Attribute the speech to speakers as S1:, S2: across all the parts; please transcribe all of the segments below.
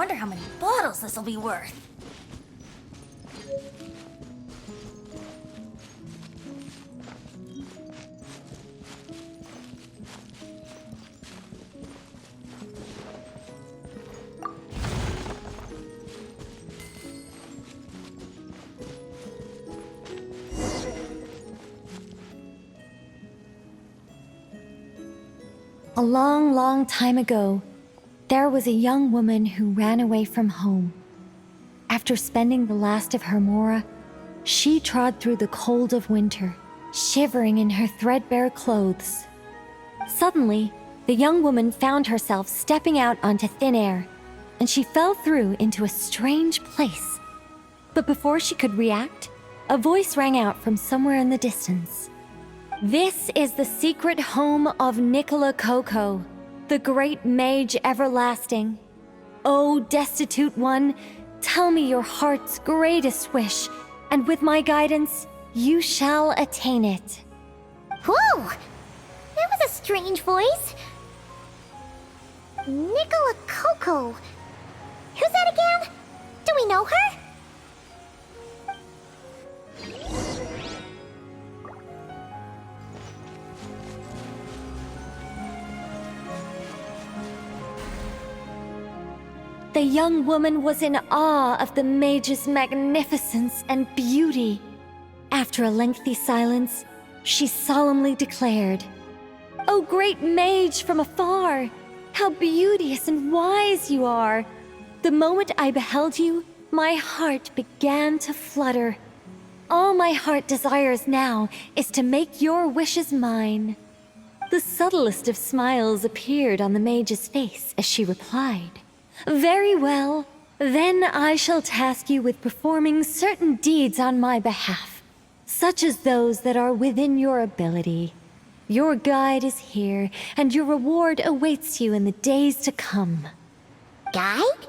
S1: wonder how many bottles this'll be worth.
S2: A long, long time ago, there was a young woman who ran away from home. After spending the last of her mora, she trod through the cold of winter, shivering in her threadbare clothes. Suddenly, the young woman found herself stepping out onto thin air, and she fell through into a strange place. But before she could react, a voice rang out from somewhere in the distance. This is the secret home of Nicola Coco, the great mage everlasting. O destitute one, tell me your heart's greatest wish, and with my guidance, you shall attain it.
S3: Whoa! That was a strange voice. Nicola Coco. Who's that again? Do we know her?
S2: The young woman was in awe of the mage's magnificence and beauty. After a lengthy silence, she solemnly declared, "O great mage from afar, how beauteous and wise you are! The moment I beheld you, my heart began to flutter. All my heart desires now is to make your wishes mine." The subtlest of smiles appeared on the mage's face as she replied, "Very well, then I shall task you with performing certain deeds on my behalf, such as those that are within your ability. Your guide is here, and your reward awaits you in the days to come."
S3: Guide?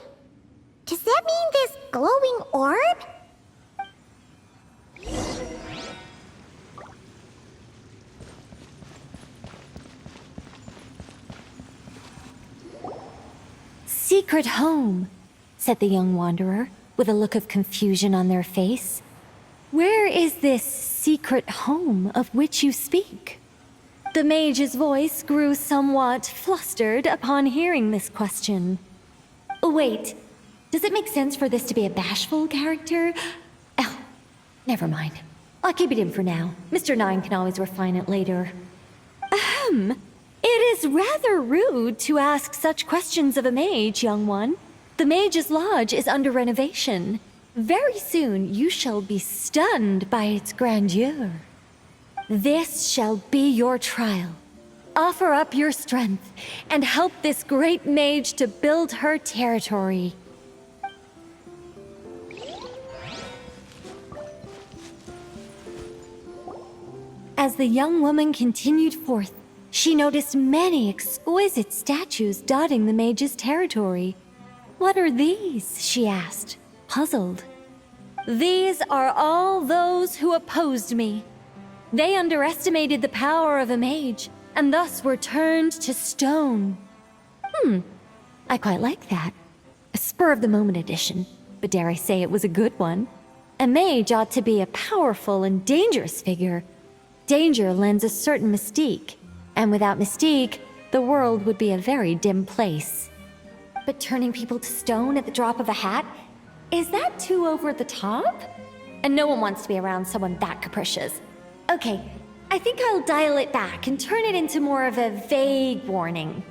S3: Does that mean this glowing orb?
S2: "Secret home," said the young wanderer, with a look of confusion on their face. "Where is this secret home of which you speak?" The mage's voice grew somewhat flustered upon hearing this question. Wait, does it make sense for this to be a bashful character? Oh, never mind. I'll keep it in for now. Mr. Nine can always refine it later. It is rather rude to ask such questions of a mage, young one. The Mage's Lodge is under renovation. Very soon you shall be stunned by its grandeur. This shall be your trial. Offer up your strength and help this great mage to build her territory. As the young woman continued forth, she noticed many exquisite statues dotting the mage's territory. "What are these?" she asked, puzzled. "These are all those who opposed me. They underestimated the power of a mage, and thus were turned to stone." I quite like that. A spur-of-the-moment addition, but dare I say it was a good one. A mage ought to be a powerful and dangerous figure. Danger lends a certain mystique, and without mystique, the world would be a very dim place. But turning people to stone at the drop of a hat? Is that too over the top? And no one wants to be around someone that capricious. Okay, I think I'll dial it back and turn it into more of a vague warning.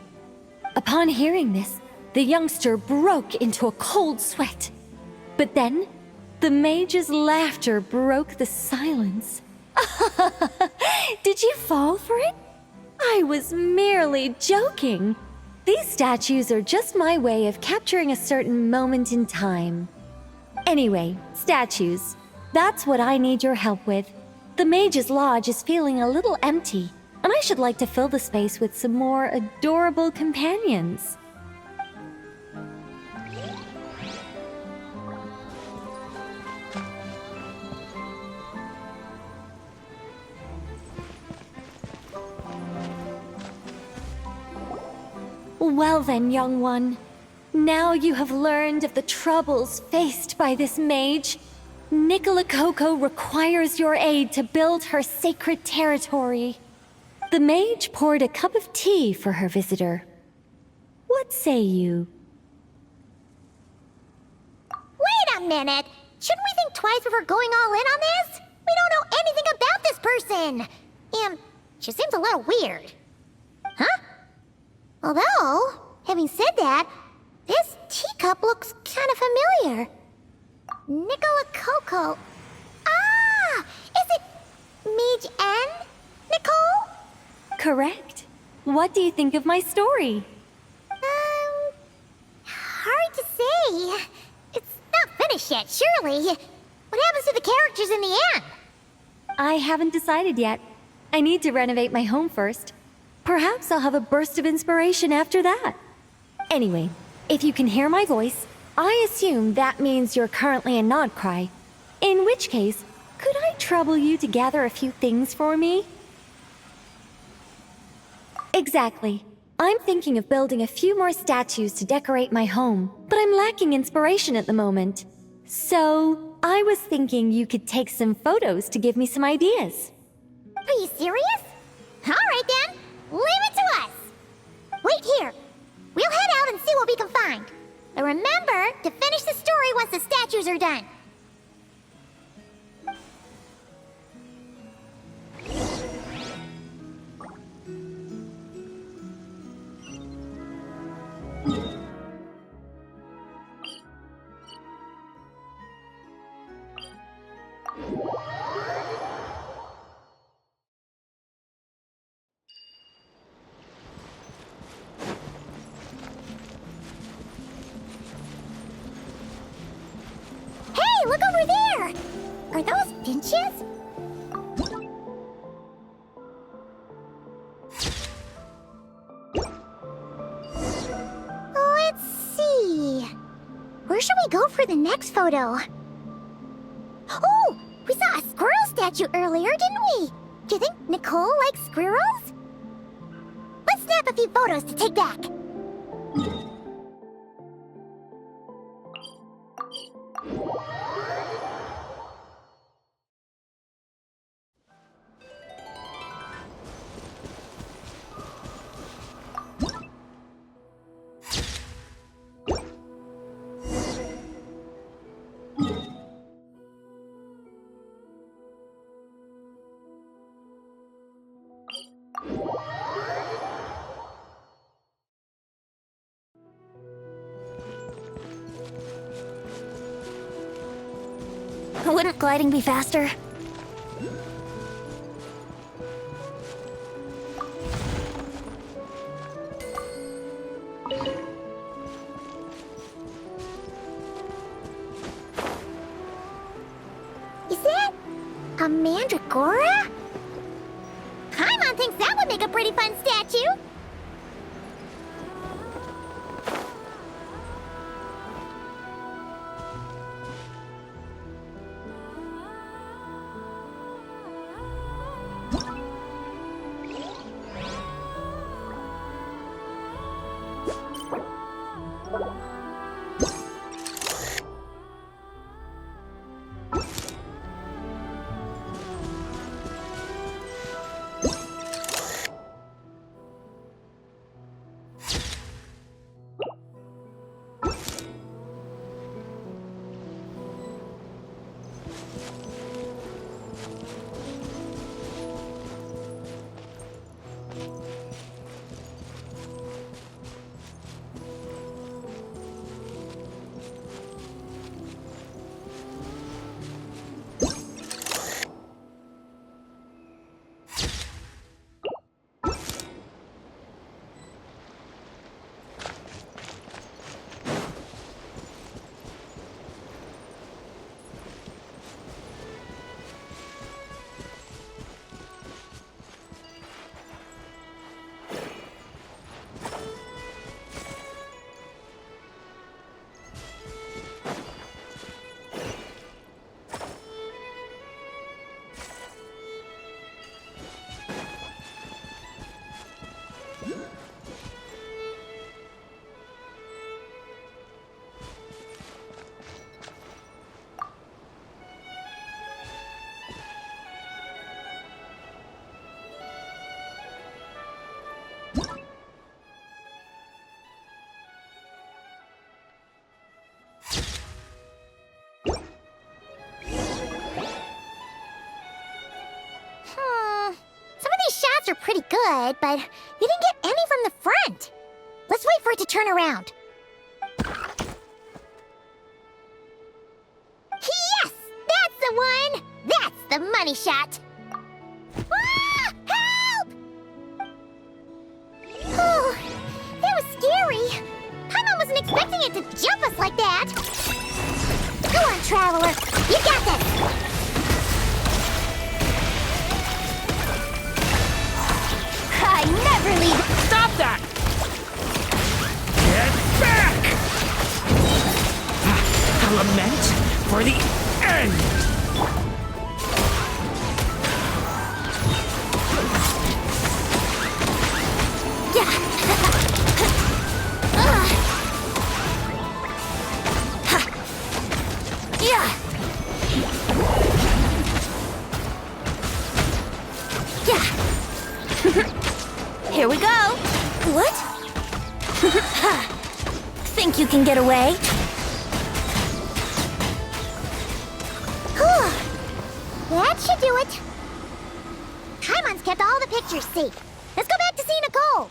S2: Upon hearing this, the youngster broke into a cold sweat. But then, the mage's laughter broke the silence. Did you fall for it? I was merely joking. These statues are just my way of capturing a certain moment in time. Anyway, statues. That's what I need your help with. The Mage's Lodge is feeling a little empty, and I should like to fill the space with some more adorable companions. Well then, young one, Now you have learned of the troubles faced by this mage. Nicola Coco requires your aid to build her sacred territory. The mage poured a cup of tea for her visitor. What say you?
S3: Wait a minute! Shouldn't we think twice before going all in on this? We don't know anything about this person! And she seems a little weird. Huh? Although, having said that, this teacup looks kind of familiar. Nicola Coco. Ah! Is it Mage N? Nicole?
S2: Correct. What do you think of my story?
S3: Hard to say. It's not finished yet, surely. What happens to the characters in the end?
S2: I haven't decided yet. I need to renovate my home first. Perhaps I'll have a burst of inspiration after that. Anyway, if you can hear my voice, I assume that means you're currently in Nod-Krai. In which case, could I trouble you to gather a few things for me? Exactly. I'm thinking of building a few more statues to decorate my home, but I'm lacking inspiration at the moment. So, I was thinking you could take some photos to give me some ideas.
S3: Are you serious? Alright then, leave it to us! Wait here. We'll head out and see what we can find. But remember to finish the story once the statues are done. Hey, look over there! Are those finches? Let's see. Where should we go for the next photo? Oh, we saw a squirrel statue earlier, didn't we? Do you think Nicole likes squirrels? Let's snap a few photos to take back.
S1: Wouldn't gliding be faster?
S3: Is that a mandragora? Paimon thinks that would make a pretty fun statue. photos are pretty good, but you didn't get any from the front. Let's wait for it to turn around. Yes! That's the one! That's the money shot! Ah! Help! Oh, that was scary. Paimon wasn't expecting it to jump us like that. Go on, Traveler. You got this!
S1: I never leave.
S4: Stop that! Get back! A lament for the end!
S1: Here we go. What? Think you can get away?
S3: That should do it. Paimon's kept all the pictures safe. Let's go back to see Nicole.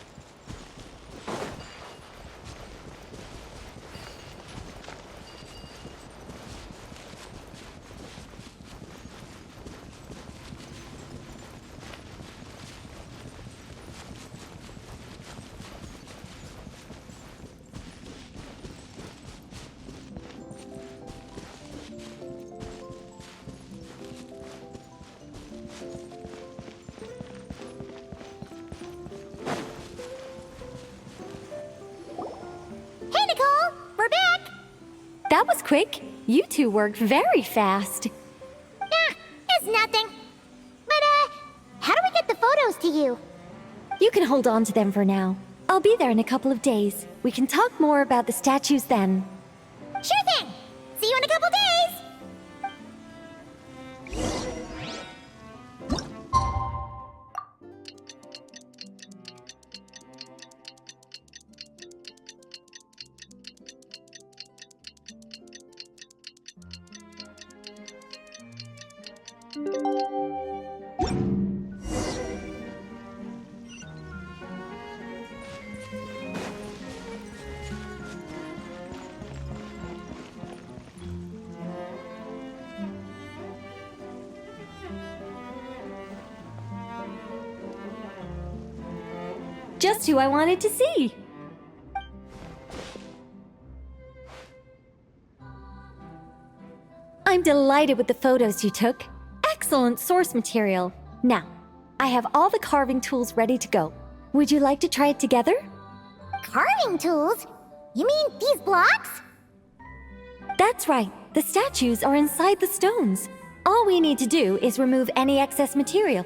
S3: Hey, Nicole! We're back!
S2: That was quick. You two worked very fast.
S3: It's nothing. But, how do we get the photos to you?
S2: You can hold on to them for now. I'll be there in a couple of days. We can talk more about the statues then.
S3: Sure thing! See you in a couple days!
S2: Just who I wanted to see. I'm delighted with the photos you took. Excellent source material. Now, I have all the carving tools ready to go. Would you like to try it together?
S3: Carving tools? You mean these blocks?
S2: That's right. The statues are inside the stones. All we need to do is remove any excess material.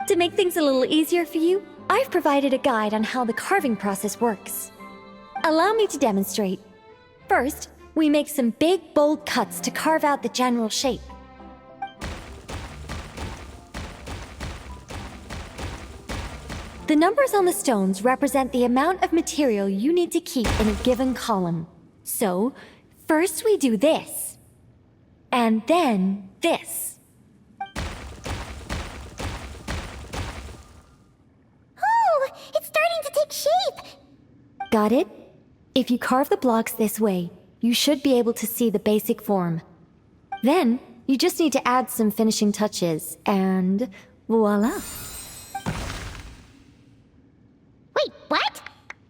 S2: To make things a little easier for you, I've provided a guide on how the carving process works. Allow me to demonstrate. First, we make some big, bold cuts to carve out the general shape. The numbers on the stones represent the amount of material you need to keep in a given column. So, first we do this, and then this.
S3: Oh, it's starting to take shape!
S2: Got it? If you carve the blocks this way, you should be able to see the basic form. Then, you just need to add some finishing touches, and voila!
S3: Wait, what?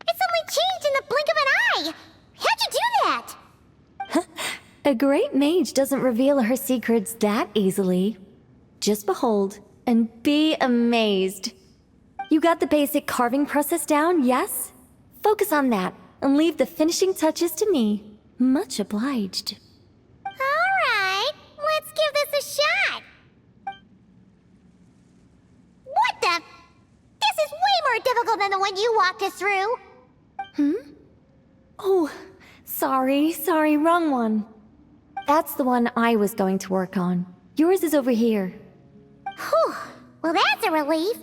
S3: It suddenly changed in the blink of an eye! How'd you do that?
S2: A great mage doesn't reveal her secrets that easily. Just behold, and be amazed. You got the basic carving process down, yes? Focus on that, and leave the finishing touches to me. Much obliged.
S3: Alright, let's give this a shot! What the? This is way more difficult than the one you walked us through!
S2: Oh, sorry, wrong one. That's the one I was going to work on. Yours is over here.
S3: Whew, well that's a relief.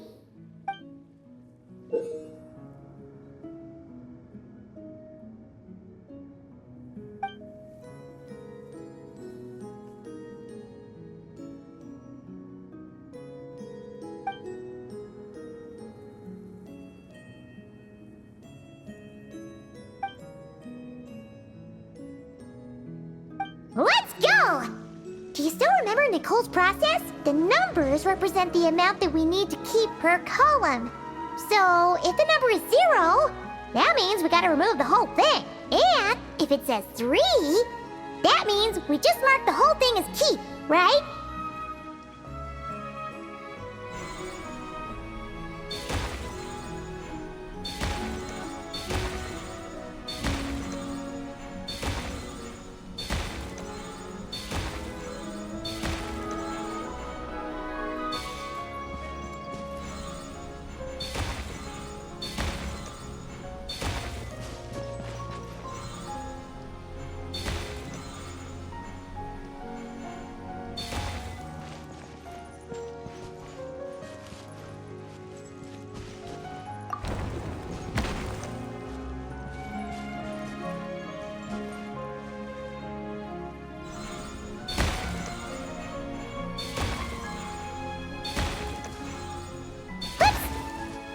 S3: Do you still remember Nicole's process? The numbers represent the amount that we need to keep per column. So, if the number is 0, that means we gotta remove the whole thing. And if it says 3, that means we just mark the whole thing as keep, right?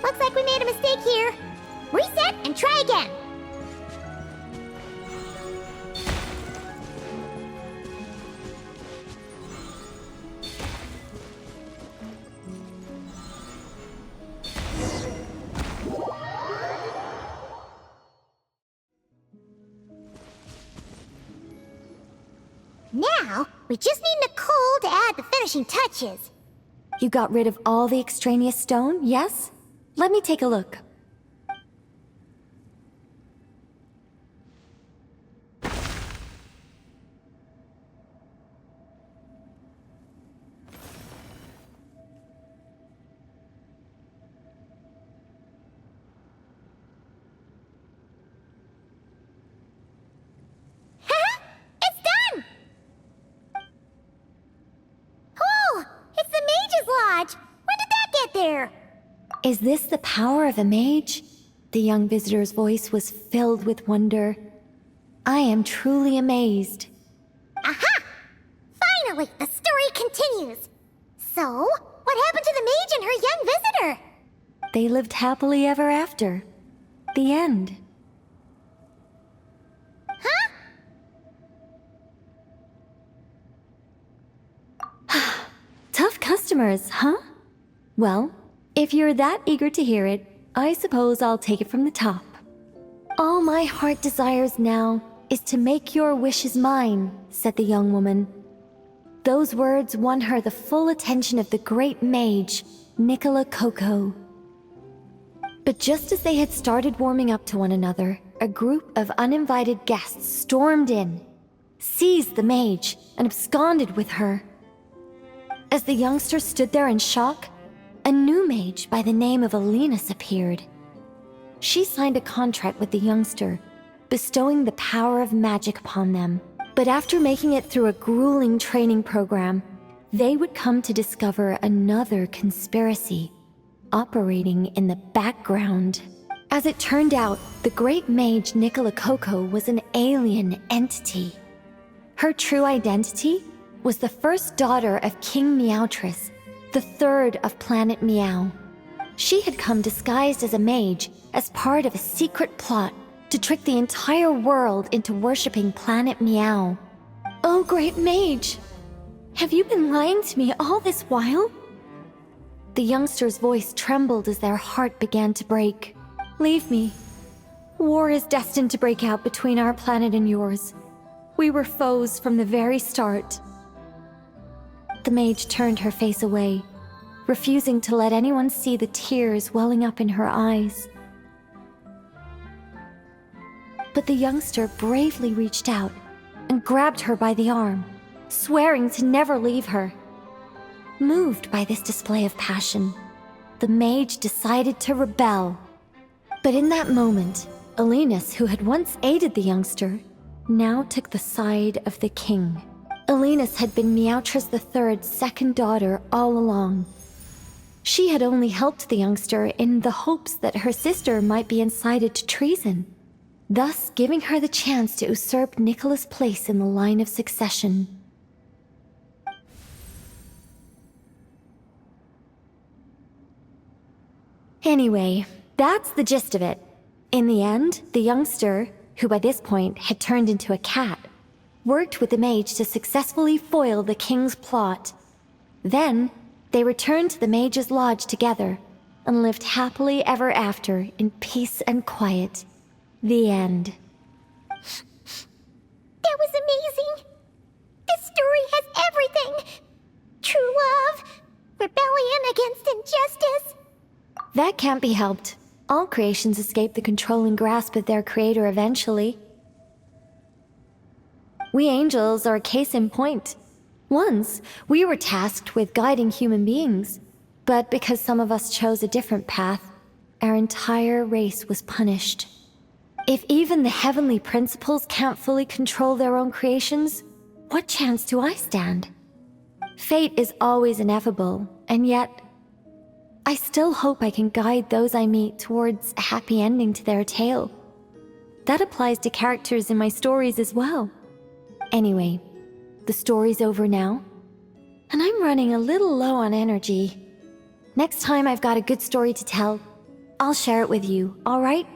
S3: Looks like we made a mistake here. Reset and try again. Now, we just need Nicole to add the finishing touches.
S2: You got rid of all the extraneous stone, yes? Let me take a look.
S3: It's done! Oh, it's the Mage's Lodge! When did that get there?
S2: Is this the power of a mage? The young visitor's voice was filled with wonder. I am truly amazed.
S3: Aha! Finally, the story continues. So, what happened to the mage and her young visitor?
S2: They lived happily ever after. The end.
S3: Huh?
S2: Tough customers, huh? Well, if you're that eager to hear it, I suppose I'll take it from the top. All my heart desires now is to make your wishes mine, said the young woman. Those words won her the full attention of the great mage, Nicola Coco. But just as they had started warming up to one another, a group of uninvited guests stormed in, seized the mage, and absconded with her. As the youngster stood there in shock, a new mage by the name of Alinus appeared. She signed a contract with the youngster, bestowing the power of magic upon them. But after making it through a grueling training program, they would come to discover another conspiracy operating in the background. As it turned out, the great mage Nicola Coco was an alien entity. Her true identity was the first daughter of King Meowtress, the third of Planet Meow. She had come disguised as a mage as part of a secret plot to trick the entire world into worshipping Planet Meow. Oh, great mage! Have you been lying to me all this while? The youngster's voice trembled as their heart began to break. Leave me. War is destined to break out between our planet and yours. We were foes from the very start. The mage turned her face away, refusing to let anyone see the tears welling up in her eyes. But the youngster bravely reached out and grabbed her by the arm, swearing to never leave her. Moved by this display of passion, the mage decided to rebel. But in that moment, Alinus, who had once aided the youngster, now took the side of the king. Alinus had been Meowtress III's second daughter all along. She had only helped the youngster in the hopes that her sister might be incited to treason, thus giving her the chance to usurp Nicola's place in the line of succession. Anyway, that's the gist of it. In the end, the youngster, who by this point had turned into a cat, worked with the mage to successfully foil the king's plot. Then, they returned to the mage's lodge together and lived happily ever after in peace and quiet. The end.
S3: That was amazing! This story has everything! True love, rebellion against injustice.
S2: That can't be helped. All creations escape the controlling grasp of their creator eventually. We angels are a case in point. Once, we were tasked with guiding human beings, but because some of us chose a different path, our entire race was punished. If even the heavenly principles can't fully control their own creations, what chance do I stand? Fate is always ineffable, and yet, I still hope I can guide those I meet towards a happy ending to their tale. That applies to characters in my stories as well. Anyway, the story's over now, and I'm running a little low on energy. Next time I've got a good story to tell, I'll share it with you, all right?